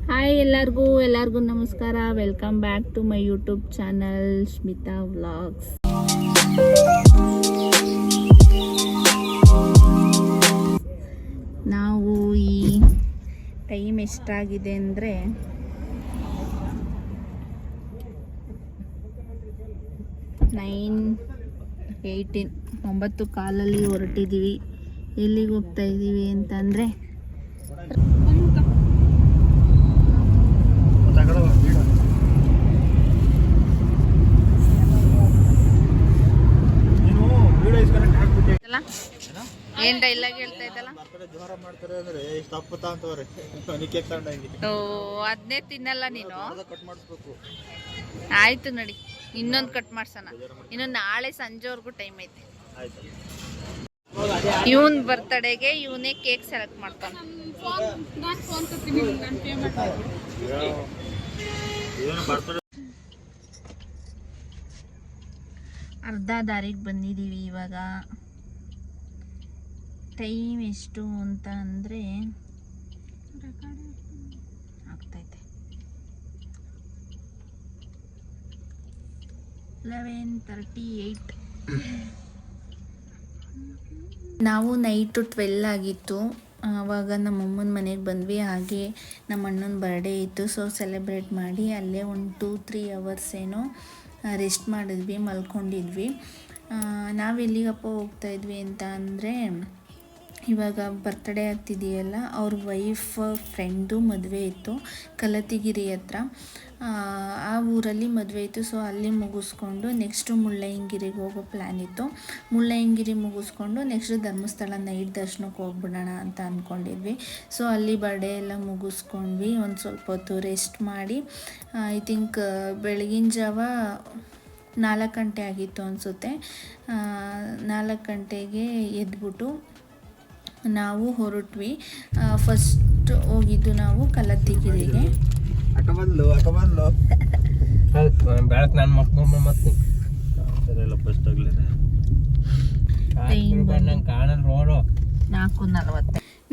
Hi ಎಲ್ಲರಿಗೂ ನಮಸ್ಕಾರ. Welcome back to my YouTube channel Smita vlogs. ನಾವು ಈ ಟೈಮ್ ಎಷ್ಟಾಗಿದೆ ಅಂದರೆ 9:18 9 ಕಾಲಲ್ಲಿ ಹೊರಟಿದ್ದೀವಿ. ಎಲ್ಲಿಗೆ ಹೋಗ್ತಾ ಇದ್ದೀವಿ ಅಂತಂದರೆ ಏನ್ ಡೈಲಾಗ್ ಹೇಳ್ತಾ ಇದ್ದಲ್ಲ, ಅದನ್ನೇ ತಿನ್ನಲ್ಲ ನೀನು. ಆಯ್ತು ನಡಿ, ಇನ್ನೊಂದು ಕಟ್ ಮಾಡ್ಸೋಣ. ಇನ್ನು ನಾಳೆ ಸಂಜೆವರೆಗೂ ಟೈಮ್ ಐತೆ. ಇವನ್ ಬರ್ತಡೆಗೆ ಇವನೇ ಕೇಕ್ ಸೆಲೆಕ್ಟ್ ಮಾಡ್ತಾನೆ. ಅರ್ಧ ದಾರಿಗೆ ಬಂದಿದ್ದೀವಿ. ಇವಾಗ ಟೈಮ್ ಎಷ್ಟು ಅಂತ ಅಂದರೆ ಆಗ್ತೈತೆ 11:38. ನಾವು ನೈಟು 12 ಆಗಿತ್ತು. ಆವಾಗ ನಮ್ಮಮ್ಮನ ಮನೆಗೆ ಬಂದ್ವಿ. ಹಾಗೆ ನಮ್ಮ ಅಣ್ಣನ ಬರ್ಡೇ ಇತ್ತು. ಸೊ ಸೆಲೆಬ್ರೇಟ್ ಮಾಡಿ ಅಲ್ಲೇ ಒಂದು 2-3 ಅವರ್ಸ್ ಏನೋ ರೆಸ್ಟ್ ಮಾಡಿದ್ವಿ, ಮಲ್ಕೊಂಡಿದ್ವಿ. ನಾವು ಎಲ್ಲಿಗಪ್ಪ ಹೋಗ್ತಾಯಿದ್ವಿ ಅಂತ ಅಂದರೆ, ಇವಾಗ ಬರ್ತಡೇ ಆಗ್ತಿದೆಯಲ್ಲ, ಅವ್ರ ವೈಫ್ ಫ್ರೆಂಡು ಮದುವೆ ಇತ್ತು ಕಲತಿಗಿರಿ ಹತ್ರ. ಆ ಊರಲ್ಲಿ ಮದುವೆ ಇತ್ತು. ಸೊ ಅಲ್ಲಿ ಮುಗಿಸ್ಕೊಂಡು ನೆಕ್ಸ್ಟು ಮುಳ್ಳಯ್ಯನಗಿರಿಗೆ ಹೋಗೋ ಪ್ಲ್ಯಾನ್ ಇತ್ತು. ಮುಳ್ಳಯ್ಯನಗಿರಿ ಮುಗಿಸ್ಕೊಂಡು ನೆಕ್ಸ್ಟು ಧರ್ಮಸ್ಥಳ ನೈಟ್ ದರ್ಶನಕ್ಕೆ ಹೋಗ್ಬಿಡೋಣ ಅಂತ ಅಂದ್ಕೊಂಡಿದ್ವಿ. ಸೊ ಅಲ್ಲಿ ಬರ್ಡೇ ಎಲ್ಲ ಮುಗಿಸ್ಕೊಂಡ್ವಿ. ಒಂದು ಸ್ವಲ್ಪ ಹೊತ್ತು ರೆಸ್ಟ್ ಮಾಡಿ ಐ ಥಿಂಕ್ ಬೆಳಗಿನ ಜಾವ 4 ಗಂಟೆ ಆಗಿತ್ತು ಅನಿಸುತ್ತೆ. 4 ಗಂಟೆಗೆ ಎದ್ಬಿಟ್ಟು ನಾವು ಹೊರಟ್ವಿ. ಫಸ್ಟ್ ಹೋಗಿದ್ದು ನಾವು ಕಲತಿಗಿರಿಗೆ.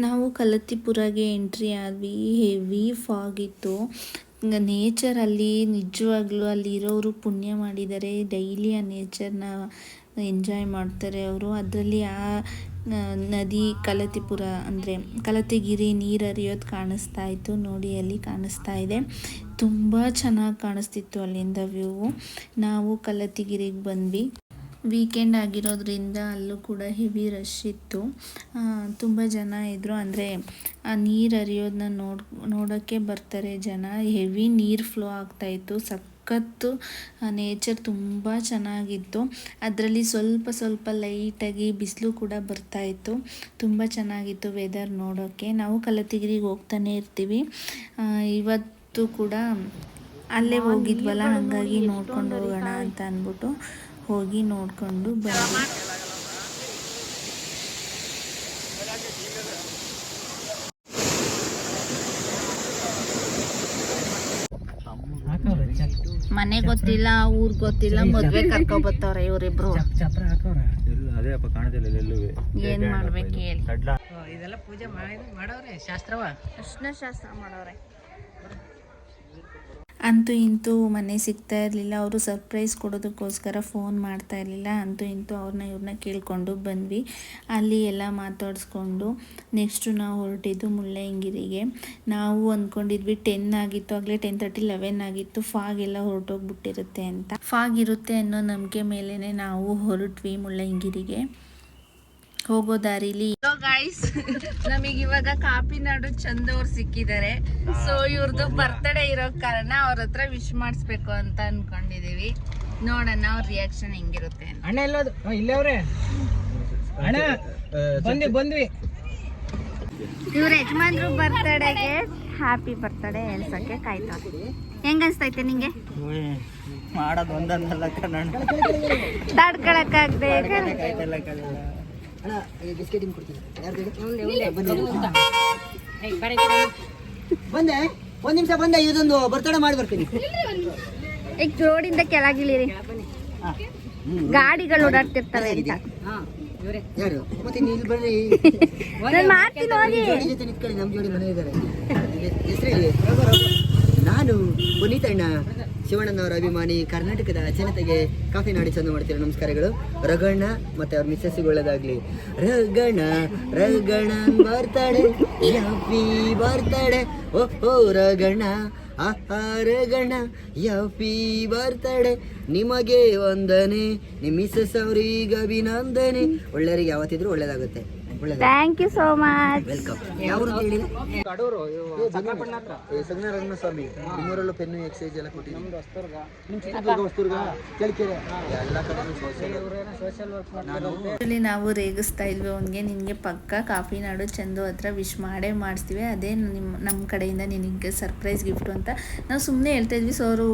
ನಾವು ಕಲತಿಪುರಗೆ ಎಂಟ್ರಿ ಆದ್ವಿ. ಹೆವಿ ಫಾಗ್ ಇತ್ತು. ನೇಚರಲ್ಲಿ ನಿಜವಾಗ್ಲೂ ಅಲ್ಲಿರೋರು ಪುಣ್ಯ ಮಾಡಿದ್ದಾರೆ. ಡೈಲಿ ಆ ನೇಚರ್ನ ಎಂಜಾಯ್ ಮಾಡ್ತಾರೆ ಅವರು. ಅದರಲ್ಲಿ ಆ ನದಿ ಕಲತಿಪುರ ಅಂದರೆ ಕಲತಿಗಿರಿ ನೀರು ಹರಿಯೋದು ಕಾಣಿಸ್ತಾ ಇತ್ತು. ನೋಡಿ ಅಲ್ಲಿ ಕಾಣಿಸ್ತಾ ಇದೆ. ತುಂಬ ಚೆನ್ನಾಗಿ ಕಾಣಿಸ್ತಿತ್ತು ಅಲ್ಲಿಂದ ವ್ಯೂ. ನಾವು ಕಲತಿಗಿರಿಗೆ ಬಂದ್ವಿ. ವೀಕೆಂಡ್ ಆಗಿರೋದ್ರಿಂದ ಅಲ್ಲೂ ಕೂಡ ಹೆವಿ ರಶ್ ಇತ್ತು. ತುಂಬ ಜನ ಇದ್ದರು. ಅಂದರೆ ಆ ನೀರು ಹರಿಯೋದನ್ನ ನೋಡೋಕ್ಕೆ ಬರ್ತಾರೆ ಜನ. ಹೆವಿ ನೀರು ಫ್ಲೋ ಆಗ್ತಾಯಿತ್ತು. ಸಖತ್ತು ನೇಚರ್ ತುಂಬ ಚೆನ್ನಾಗಿತ್ತು. ಅದರಲ್ಲಿ ಸ್ವಲ್ಪ ಲೈಟಾಗಿ ಬಿಸಿಲು ಕೂಡ ಬರ್ತಾಯಿತ್ತು. ತುಂಬ ಚೆನ್ನಾಗಿತ್ತು ವೆದರ್ ನೋಡೋಕ್ಕೆ. ನಾವು ಕಲತಿಗಿರಿಗೆ ಹೋಗ್ತಾನೆ ಇರ್ತೀವಿ. ಇವತ್ತು ಕೂಡ ಅಲ್ಲೇ ಹೋಗಿದ್ವಲ್ಲ, ಹಾಗಾಗಿ ನೋಡ್ಕೊಂಡು ಹೋಗೋಣ ಅಂತ ಅಂದ್ಬಿಟ್ಟು ಹೋಗಿ ನೋಡಿಕೊಂಡು ಬಂದ್ವಿ. ಮನೆ ಗೊತ್ತಿಲ್ಲ, ಊರ್ ಗೊತ್ತಿಲ್ಲ, ಮದ್ವೆ ಕರ್ಕೊಬತ್ತವ್ರೆ ಇವರಿಬ್ರು. ಏನ್ ಮಾಡ್ಬೇಕು ಹೇಳಿ. ಇದೆಲ್ಲ ಪೂಜೆ ಮಾಡವ್ರೆ, ಶಾಸ್ತ್ರವ ಶಾಸ್ತ್ರ ಮಾಡವ್ರೆ. ಅಂತೂ ಇಂತೂ ಮನೆ ಸಿಗ್ತಾ ಇರಲಿಲ್ಲ. ಅವರು ಸರ್ಪ್ರೈಸ್ ಕೊಡೋದಕ್ಕೋಸ್ಕರ ಫೋನ್ ಮಾಡ್ತಾ ಇರಲಿಲ್ಲ. ಅಂತೂ ಇಂತೂ ಇವ್ರನ್ನ ಕೇಳಿಕೊಂಡು ಬಂದ್ವಿ. ಅಲ್ಲಿ ಎಲ್ಲ ಮಾತಾಡಿಸ್ಕೊಂಡು ನೆಕ್ಸ್ಟು ನಾವು ಹೊರಟಿದ್ದು ಮುಳ್ಳಯ್ಯನಗಿರಿಗೆ. ನಾವು ಅಂದ್ಕೊಂಡಿದ್ವಿ 10 ಆಗಿತ್ತು, ಆಗಲೇ 10:30 11 ಆಗಿತ್ತು. ಫಾಗ್ ಎಲ್ಲ ಹೊರಟೋಗ್ಬಿಟ್ಟಿರುತ್ತೆ ಅಂತ. ಫಾಗ್ ಇರುತ್ತೆ ಅನ್ನೋ ನಂಬಿಕೆ ಮೇಲೇ ನಾವು ಹೊರಟ್ವಿ ಮುಳ್ಳಯ್ಯನಗಿರಿಗೆ. ಹೋಗೋ ದಾರಿಲಿ ಗೈಸ್ ನಮಗೆ ಇವಾಗ ಕಾಪಿನಾಡು ಚಂದ್ ಅವ್ರು ಸಿಕ್ಕಿದ್ದಾರೆ. ಸೊ ಇವ್ರದ್ದು ಬರ್ತಡೇ ಇರೋ ಕಾರಣ ಅವ್ರ ಹತ್ರ ವಿಶ್ ಮಾಡಿಸ್ಬೇಕು ಅಂತ ಅನ್ಕೊಂಡಿದೀವಿ. ನೋಡೋಣ ಅವ್ರ ರಿಯಾಕ್ಷನ್ ಹೆಂಗಿರುತ್ತೆ. ಅಣ್ಣ ಎಲ್ಲೋದು ಇಲ್ಲೇ ಅವ್ರೆ. ಅಣ್ಣ ಬಂದ್ವಿ. ಇವ್ರ ಯಜಮಾನ್ರು ಬರ್ತಡೇಗೆ ಹ್ಯಾಪಿ ಬರ್ತಡೇ ಹೇಳ್ಸಕ್ಕೆ ಕಾಯ್ತಾರೆ. ಹೆಂಗ ಅನ್ಸ್ತೈತೆ ನಿಂಗೆ? ಮಾಡೋದು ಒಂದೊಂದಲ್ಲ ಕಣ, ತಡ್ಕೊಳಕ್ಕಾಗದೆ ಬಂದೆ. 1 ನಿಮಿಷ ಬಂದೆ, ಇದೊಂದು ಬರ್ತಡೇ ಮಾಡಿ ಬರ್ತೀನಿ. ಈಗ ರೋಡಿಂದ ಕೆಳಗಿಳಿರಿ, ಗಾಡಿಗಳು ಓಡಾಡ್ತಿರ್ತವೆ ಅಂತ. ಇವ್ರೆ ಯಾರು ಮತ್ತೆ ನೀವು ಇಲ್ಲಿ ಬರ್ರಿ ಜೋಡಿ ಜೊತೆ ನಿಂತ್ಕೊಳ್ಳಿ, ನಮ್ಮ ಜೋಡಿ ಮನೆ ಇದ್ದಾರೆ. ಹೆಸರು ಹೇಳಿ. ನಾನು ಪುನೀತ್ ಅಣ್ಣ, ಶಿವಣ್ಣನವರ ಅಭಿಮಾನಿ, ಕರ್ನಾಟಕದ ಜನತೆಗೆ ಕಾಫಿ ನಾಡಿ ಚಂದ ಮಾಡ್ತೀರ ನಮಸ್ಕಾರಗಳು. ರಗಣ್ಣ ಮತ್ತೆ ಅವ್ರ ಮಿಸ್ಸಸ್ಸಿಗೆ ಒಳ್ಳೇದಾಗ್ಲಿ. ರಗಣ ಬರ್ತಾಳೆ, ಹ್ಯಾಪಿ ಬರ್ತಾಳೆ, ಓಹೋ ರಗಣ್ಣ, ರಗಣ್ಣ ಹ್ಯಾಪಿ ಬರ್ತಾಳೆ, ನಿಮಗೆ ವಂದನೆ, ನಿಮ್ಮ ಮಿಸ್ಸಸ್ ಅವ್ರಿಗೆ ಅಭಿನಂದನೆ. ಒಳ್ಳೆಯವರಿಗೆ ಯಾವತ್ತಿದ್ರು ಒಳ್ಳೇದಾಗುತ್ತೆ. Thank you so much. Welcome. ಯಾವ ಹೇಳಿ? ಕಡೂರು ಚನ್ನಪಟ್ಟಣ ಹತ್ರ. ಸಗನರಂಗ ಸ್ವಾಮಿ ನಿಮ್ಮೂರಲ್ಲೂ ಪೆನ್ನು ಎಕ್ಸೈಸ್ ಎಲ್ಲ ಕೊಟ್ಟಿದ್ದೀನಿ. ನಮ್ದು ಹೊಸ್ತುರ್ಗ. ನಿಮ್ಮ ಚಿತ್ರದುರ್ಗ, ಹೊಸದುರ್ಗ, ಚಳ್ಳಕೆರೆ ಎಲ್ಲ ಕಡೆನೂ ಇವ್ರೇನೋ ಸೋಷಿಯಲ್ ವರ್ಕ್ ನಾನು ಆಕ್ಚುಲಿ ನಾವು ರೇಗಿಸ್ತಾ ಇದ್ವಿ ಅವನಿಗೆ, ನಿನಗೆ ಪಕ್ಕ ಕಾಫಿ ನಾಡು ಚಂದು ಹತ್ರ ವಿಶ್ ಮಾಡೇ ಮಾಡಿಸ್ತೀವಿ, ಅದೇ ನಮ್ಮ ಕಡೆಯಿಂದ ನಿನಗೆ ಸರ್ಪ್ರೈಸ್ ಗಿಫ್ಟು ಅಂತ ನಾವು ಸುಮ್ಮನೆ ಹೇಳ್ತಾ ಇದ್ವಿ. ಸೊ ಅವರು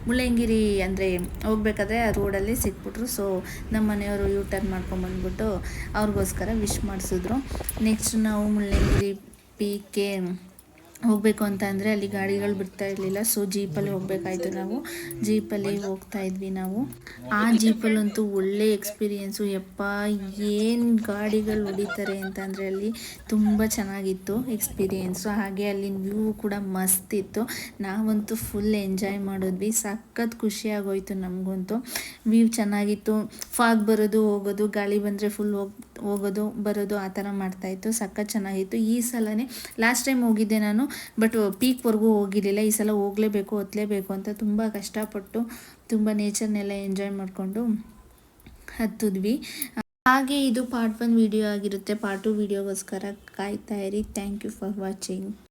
ಮುಳ್ಳಯ್ಯನಗಿರಿ ಅಂದರೆ ಹೋಗ್ಬೇಕಾದ್ರೆ ಆ ರೋಡಲ್ಲಿ ಸಿಕ್ಬಿಟ್ರು. ಸೊ ನಮ್ಮ ಮನೆಯವರು ಯೂ ಟರ್ನ್ ಮಾಡ್ಕೊಂಬಂದ್ಬಿಟ್ಟು ಅವ್ರಿಗೋಸ್ಕರ ವಿಶ್ ಮಾಡಿಸಿದ್ರು. ನೆಕ್ಸ್ಟ್ ನಾವು ಮುಳ್ಳಯ್ಯನಗಿರಿ ಪೀಕ್ಗೆ ಹೋಗಬೇಕು ಅಂತ ಅಂದರೆ ಅಲ್ಲಿ ಗಾಡಿಗಳು ಬಿಡ್ತಾ ಇರಲಿಲ್ಲ. ಸೊ ಜೀಪಲ್ಲಿ ಹೋಗಬೇಕಾಯ್ತು. ನಾವು ಜೀಪಲ್ಲಿ ಹೋಗ್ತಾ ಇದ್ವಿ. ನಾವು ಆ ಜೀಪಲ್ಲಂತೂ ಒಳ್ಳೆ ಎಕ್ಸ್ಪೀರಿಯೆನ್ಸು. ಯಪ್ಪ ಏನು ಗಾಡಿಗಳು ಹೊಡಿತಾರೆ ಅಂತಂದರೆ ಅಲ್ಲಿ ತುಂಬ ಚೆನ್ನಾಗಿತ್ತು ಎಕ್ಸ್ಪೀರಿಯೆನ್ಸು. ಹಾಗೆ ಅಲ್ಲಿನ ವ್ಯೂ ಕೂಡ ಮಸ್ತ್ ಇತ್ತು. ನಾವಂತೂ ಫುಲ್ ಎಂಜಾಯ್ ಮಾಡಿದ್ವಿ. ಸಖತ್ ಖುಷಿಯಾಗೋಯ್ತು ನಮಗಂತೂ. ವ್ಯೂ ಚೆನ್ನಾಗಿತ್ತು. ಫಾಗ್ ಬರೋದು ಹೋಗೋದು, ಗಾಳಿ ಬಂದರೆ ಫುಲ್ ಹೋಗೋದು ಬರೋದು ಆ ಥರ ಮಾಡ್ತಾಯಿತ್ತು. ಸಖತ್ ಚೆನ್ನಾಗಿತ್ತು. ಈ ಸಲನೇ ಲಾಸ್ಟ್ ಟೈಮ್ ಹೋಗಿದ್ದೆ ನಾನು, ಬಟ್ ಪೀಕ್ವರೆಗೂ ಹೋಗಿರಲಿಲ್ಲ. ಈ ಸಲ ಹೋಗಲೇಬೇಕು, ಹತ್ತಲೇಬೇಕು ಅಂತ ತುಂಬ ಕಷ್ಟಪಟ್ಟು ತುಂಬ ನೇಚರ್ನೆಲ್ಲ ಎಂಜಾಯ್ ಮಾಡಿಕೊಂಡು ಹತ್ತಿದ್ವಿ. ಹಾಗೆ ಇದು ಪಾರ್ಟ್ 1 ವಿಡಿಯೋ ಆಗಿರುತ್ತೆ. ಪಾರ್ಟ್ 2 ವಿಡಿಯೋಗೋಸ್ಕರ ಕಾಯ್ತಾ ಇರಿ. Thank you for watching.